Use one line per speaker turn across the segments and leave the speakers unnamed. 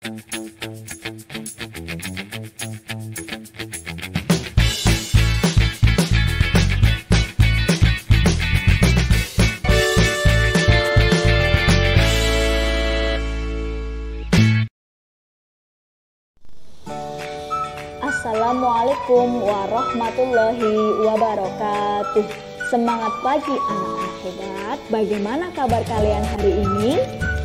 Assalamualaikum warahmatullahi wabarakatuh. Semangat pagi anak-anak hebat. Bagaimana kabar kalian hari ini?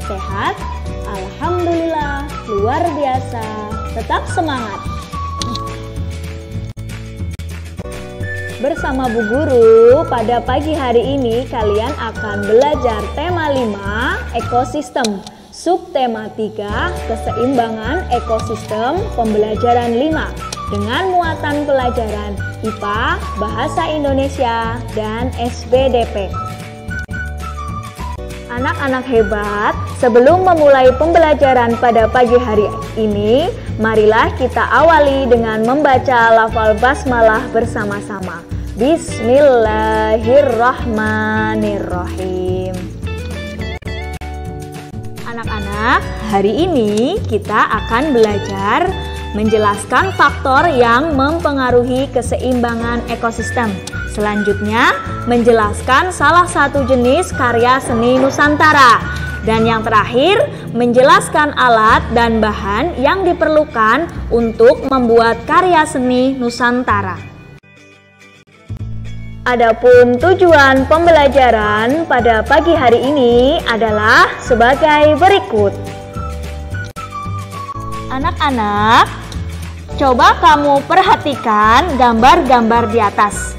Sehat? Alhamdulillah, luar biasa. Tetap semangat. Bersama Bu Guru, pada pagi hari ini kalian akan belajar tema 5, ekosistem. Subtema 3, keseimbangan ekosistem, pembelajaran 5. Dengan muatan pelajaran IPA, Bahasa Indonesia, dan SBDP. Anak-anak hebat, sebelum memulai pembelajaran pada pagi hari ini, marilah kita awali dengan membaca lafal basmalah bersama-sama. Bismillahirrahmanirrahim. Anak-anak, hari ini kita akan belajar menjelaskan faktor yang mempengaruhi keseimbangan ekosistem. Selanjutnya, menjelaskan salah satu jenis karya seni Nusantara. Dan yang terakhir, menjelaskan alat dan bahan yang diperlukan untuk membuat karya seni Nusantara. Adapun tujuan pembelajaran pada pagi hari ini adalah sebagai berikut. Anak-anak, coba kamu perhatikan gambar-gambar di atas.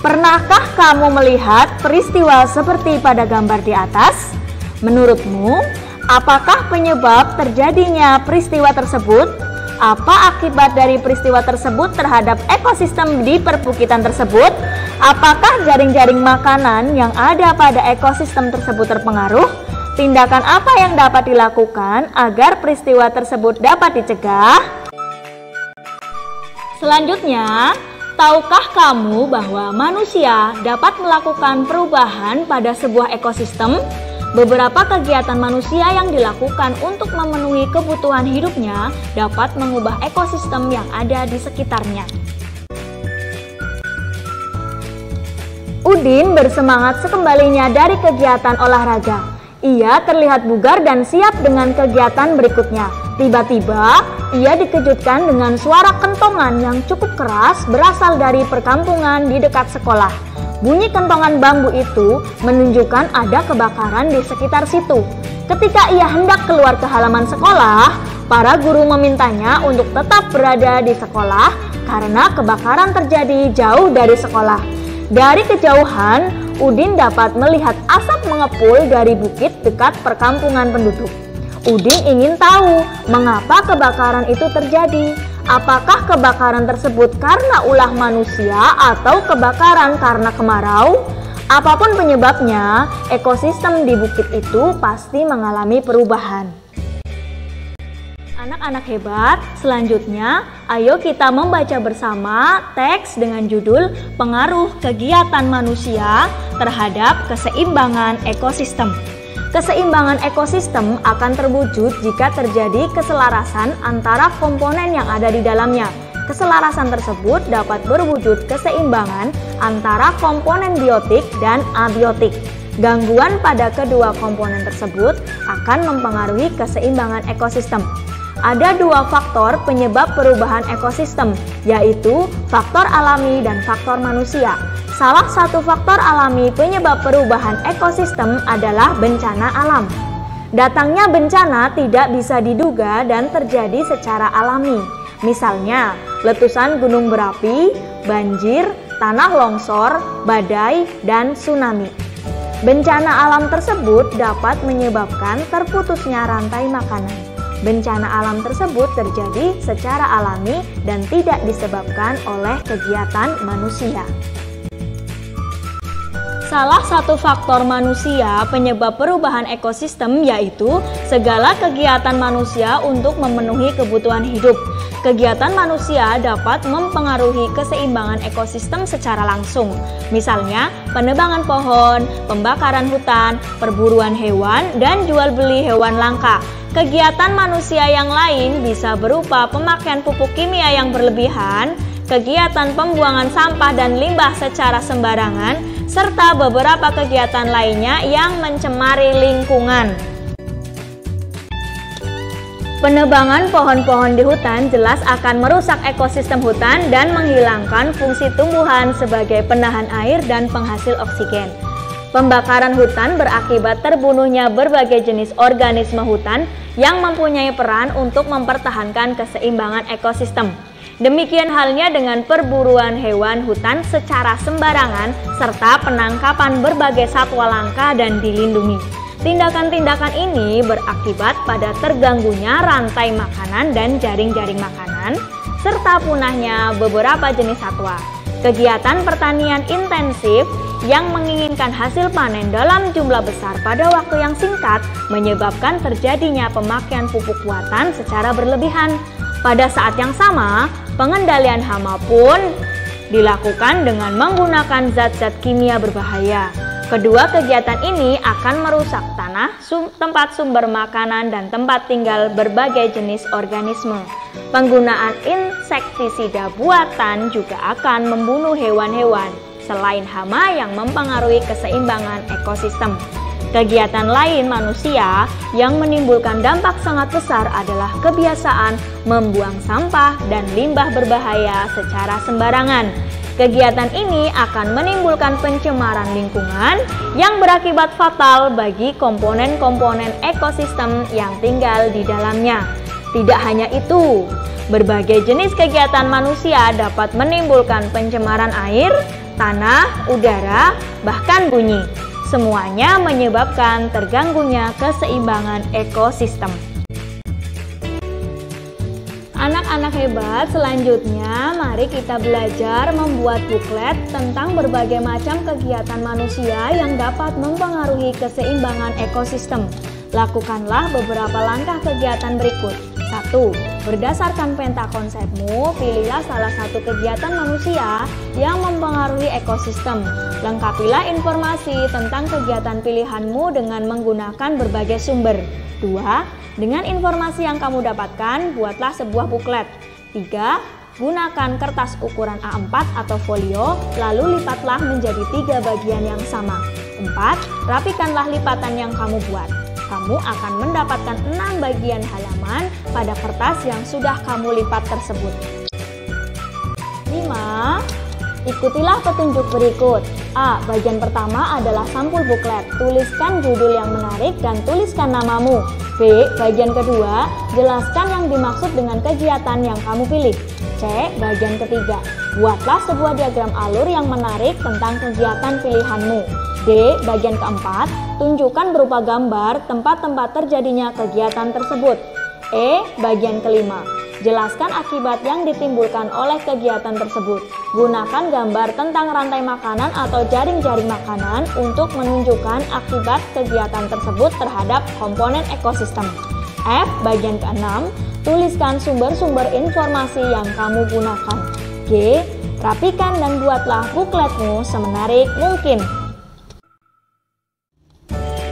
Pernahkah kamu melihat peristiwa seperti pada gambar di atas? Menurutmu, apakah penyebab terjadinya peristiwa tersebut? Apa akibat dari peristiwa tersebut terhadap ekosistem di perbukitan tersebut? Apakah jaring-jaring makanan yang ada pada ekosistem tersebut terpengaruh? Tindakan apa yang dapat dilakukan agar peristiwa tersebut dapat dicegah? Selanjutnya, tahukah kamu bahwa manusia dapat melakukan perubahan pada sebuah ekosistem? Beberapa kegiatan manusia yang dilakukan untuk memenuhi kebutuhan hidupnya dapat mengubah ekosistem yang ada di sekitarnya. Udin bersemangat sekembalinya dari kegiatan olahraga. Ia terlihat bugar dan siap dengan kegiatan berikutnya. Tiba-tiba, ia dikejutkan dengan suara kentongan yang cukup keras berasal dari perkampungan di dekat sekolah. Bunyi kentongan bambu itu menunjukkan ada kebakaran di sekitar situ. Ketika ia hendak keluar ke halaman sekolah, para guru memintanya untuk tetap berada di sekolah karena kebakaran terjadi jauh dari sekolah. Dari kejauhan, Udin dapat melihat asap mengepul dari bukit dekat perkampungan penduduk. Udin ingin tahu mengapa kebakaran itu terjadi. Apakah kebakaran tersebut karena ulah manusia atau kebakaran karena kemarau? Apapun penyebabnya, ekosistem di bukit itu pasti mengalami perubahan. Anak-anak hebat, selanjutnya ayo kita membaca bersama teks dengan judul Pengaruh Kegiatan Manusia Terhadap Keseimbangan Ekosistem. Keseimbangan ekosistem akan terwujud jika terjadi keselarasan antara komponen yang ada di dalamnya. Keselarasan tersebut dapat berwujud keseimbangan antara komponen biotik dan abiotik. Gangguan pada kedua komponen tersebut akan mempengaruhi keseimbangan ekosistem. Ada dua faktor penyebab perubahan ekosistem, yaitu faktor alami dan faktor manusia. Salah satu faktor alami penyebab perubahan ekosistem adalah bencana alam. Datangnya bencana tidak bisa diduga dan terjadi secara alami. Misalnya, letusan gunung berapi, banjir, tanah longsor, badai, dan tsunami. Bencana alam tersebut dapat menyebabkan terputusnya rantai makanan. Bencana alam tersebut terjadi secara alami dan tidak disebabkan oleh kegiatan manusia. Salah satu faktor manusia penyebab perubahan ekosistem yaitu segala kegiatan manusia untuk memenuhi kebutuhan hidup. Kegiatan manusia dapat mempengaruhi keseimbangan ekosistem secara langsung. Misalnya, penebangan pohon, pembakaran hutan, perburuan hewan, dan jual beli hewan langka. Kegiatan manusia yang lain bisa berupa pemakaian pupuk kimia yang berlebihan, kegiatan pembuangan sampah dan limbah secara sembarangan, serta beberapa kegiatan lainnya yang mencemari lingkungan. Penebangan pohon-pohon di hutan jelas akan merusak ekosistem hutan dan menghilangkan fungsi tumbuhan sebagai penahan air dan penghasil oksigen. Pembakaran hutan berakibat terbunuhnya berbagai jenis organisme hutan yang mempunyai peran untuk mempertahankan keseimbangan ekosistem. Demikian halnya dengan perburuan hewan hutan secara sembarangan serta penangkapan berbagai satwa langka dan dilindungi. Tindakan-tindakan ini berakibat pada terganggunya rantai makanan dan jaring-jaring makanan, serta punahnya beberapa jenis satwa. Kegiatan pertanian intensif yang menginginkan hasil panen dalam jumlah besar pada waktu yang singkat menyebabkan terjadinya pemakaian pupuk buatan secara berlebihan. Pada saat yang sama, pengendalian hama pun dilakukan dengan menggunakan zat-zat kimia berbahaya. Kedua kegiatan ini akan merusak tanah, tempat sumber makanan, dan tempat tinggal berbagai jenis organisme. Penggunaan insektisida buatan juga akan membunuh hewan-hewan, selain hama yang mempengaruhi keseimbangan ekosistem. Kegiatan lain manusia yang menimbulkan dampak sangat besar adalah kebiasaan membuang sampah dan limbah berbahaya secara sembarangan. Kegiatan ini akan menimbulkan pencemaran lingkungan yang berakibat fatal bagi komponen-komponen ekosistem yang tinggal di dalamnya. Tidak hanya itu, berbagai jenis kegiatan manusia dapat menimbulkan pencemaran air, tanah, udara, bahkan bunyi. Semuanya menyebabkan terganggunya keseimbangan ekosistem. Anak-anak hebat, selanjutnya mari kita belajar membuat buklet tentang berbagai macam kegiatan manusia yang dapat mempengaruhi keseimbangan ekosistem. Lakukanlah beberapa langkah kegiatan berikut. 1. Berdasarkan peta konsepmu, pilihlah salah satu kegiatan manusia yang mempengaruhi ekosistem. Lengkapilah informasi tentang kegiatan pilihanmu dengan menggunakan berbagai sumber. 2. Dengan informasi yang kamu dapatkan, buatlah sebuah buklet. 3. Gunakan kertas ukuran A4 atau folio, lalu lipatlah menjadi 3 bagian yang sama. 4. Rapikanlah lipatan yang kamu buat. Kamu akan mendapatkan 6 bagian halaman pada kertas yang sudah kamu lipat tersebut. 5. Ikutilah petunjuk berikut. A. Bagian pertama adalah sampul buklet. Tuliskan judul yang menarik dan tuliskan namamu. B. Bagian kedua, jelaskan yang dimaksud dengan kegiatan yang kamu pilih. C. Bagian ketiga, buatlah sebuah diagram alur yang menarik tentang kegiatan pilihanmu. D. Bagian keempat, tunjukkan berupa gambar tempat-tempat terjadinya kegiatan tersebut. E. Bagian kelima, jelaskan akibat yang ditimbulkan oleh kegiatan tersebut. Gunakan gambar tentang rantai makanan atau jaring-jaring makanan untuk menunjukkan akibat kegiatan tersebut terhadap komponen ekosistem. F. Bagian keenam, tuliskan sumber-sumber informasi yang kamu gunakan. G. Rapikan dan buatlah bukletmu semenarik mungkin.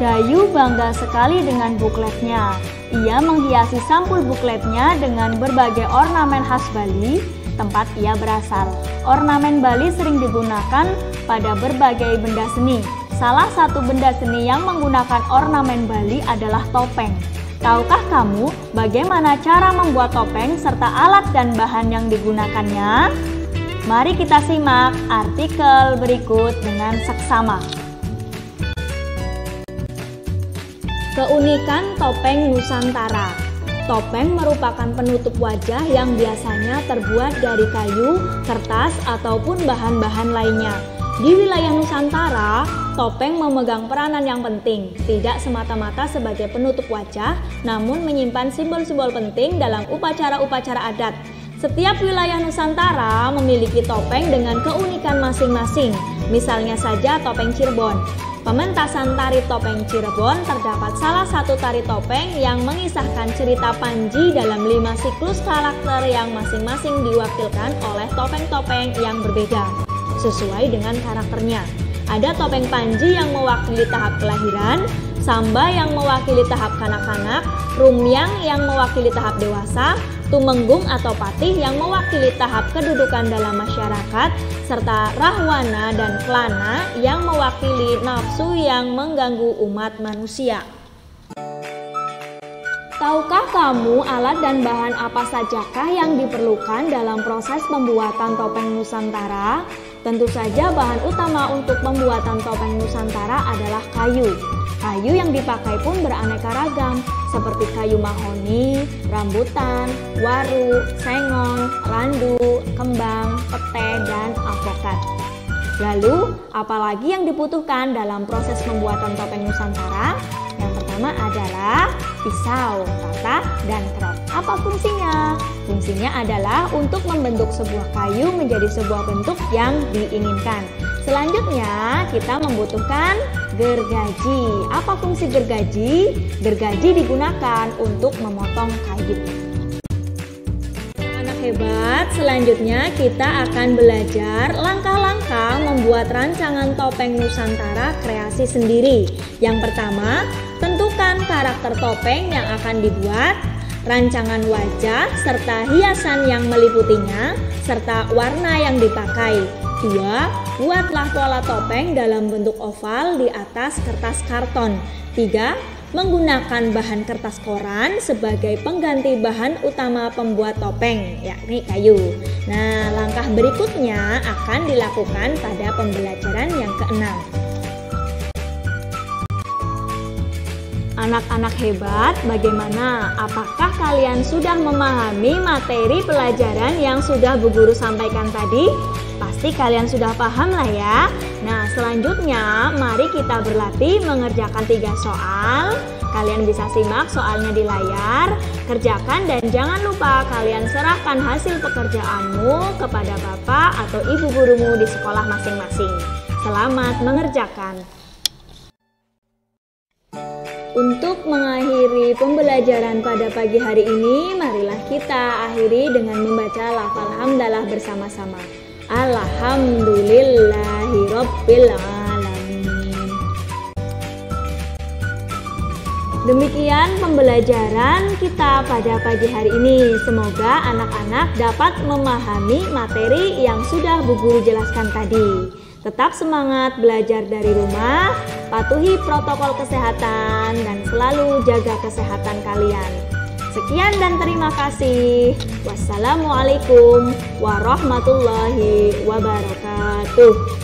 Dayu bangga sekali dengan bukletnya. Ia menghiasi sampul bukletnya dengan berbagai ornamen khas Bali, tempat ia berasal. Ornamen Bali sering digunakan pada berbagai benda seni. Salah satu benda seni yang menggunakan ornamen Bali adalah topeng. Tahukah kamu bagaimana cara membuat topeng serta alat dan bahan yang digunakannya? Mari kita simak artikel berikut dengan seksama. Keunikan topeng Nusantara. Topeng merupakan penutup wajah yang biasanya terbuat dari kayu, kertas, ataupun bahan-bahan lainnya. Di wilayah Nusantara, topeng memegang peranan yang penting, tidak semata-mata sebagai penutup wajah, namun menyimpan simbol-simbol penting dalam upacara-upacara adat. Setiap wilayah Nusantara memiliki topeng dengan keunikan masing-masing, misalnya saja topeng Cirebon. Pementasan tari topeng Cirebon terdapat salah satu tari topeng yang mengisahkan cerita Panji dalam 5 siklus karakter yang masing-masing diwakilkan oleh topeng-topeng yang berbeda, sesuai dengan karakternya. Ada topeng Panji yang mewakili tahap kelahiran, samba yang mewakili tahap kanak-kanak, rumyang yang mewakili tahap dewasa, tumenggung atau patih yang mewakili tahap kedudukan dalam masyarakat, serta rahwana dan klana yang mewakili nafsu yang mengganggu umat manusia. Tahukah kamu alat dan bahan apa sajakah yang diperlukan dalam proses pembuatan topeng Nusantara? Tentu saja bahan utama untuk pembuatan topeng Nusantara adalah kayu. Kayu yang dipakai pun beraneka ragam, seperti kayu mahoni, rambutan, waru, sengon, randu, kembang, pete, dan alpukat. Lalu, apalagi yang dibutuhkan dalam proses pembuatan topeng Nusantara? Yang pertama adalah pisau, patah, dan kerok. Apa fungsinya? Fungsinya adalah untuk membentuk sebuah kayu menjadi sebuah bentuk yang diinginkan. Selanjutnya, kita membutuhkan gergaji. Apa fungsi gergaji? Gergaji digunakan untuk memotong kayu. Anak hebat, selanjutnya kita akan belajar langkah-langkah membuat rancangan topeng Nusantara kreasi sendiri. Yang pertama, tentukan karakter topeng yang akan dibuat, rancangan wajah serta hiasan yang meliputinya, serta warna yang dipakai. 2. Buatlah pola topeng dalam bentuk oval di atas kertas karton. 3. Menggunakan bahan kertas koran sebagai pengganti bahan utama pembuat topeng, yakni kayu. Nah, langkah berikutnya akan dilakukan pada pembelajaran yang keenam. Anak-anak hebat, bagaimana? Apakah kalian sudah memahami materi pelajaran yang sudah Bu Guru sampaikan tadi? Pasti kalian sudah paham lah ya. Nah, selanjutnya mari kita berlatih mengerjakan 3 soal. Kalian bisa simak soalnya di layar. Kerjakan dan jangan lupa kalian serahkan hasil pekerjaanmu kepada bapak atau ibu gurumu di sekolah masing-masing. Selamat mengerjakan. Untuk mengakhiri pembelajaran pada pagi hari ini, marilah kita akhiri dengan membaca lafal hamdalah bersama-sama. Alhamdulillahirabbil alamin. Demikian pembelajaran kita pada pagi hari ini. Semoga anak-anak dapat memahami materi yang sudah Bu Guru jelaskan tadi. Tetap semangat belajar dari rumah, patuhi protokol kesehatan, dan selalu jaga kesehatan kalian. Sekian dan terima kasih. Wassalamualaikum warahmatullahi wabarakatuh.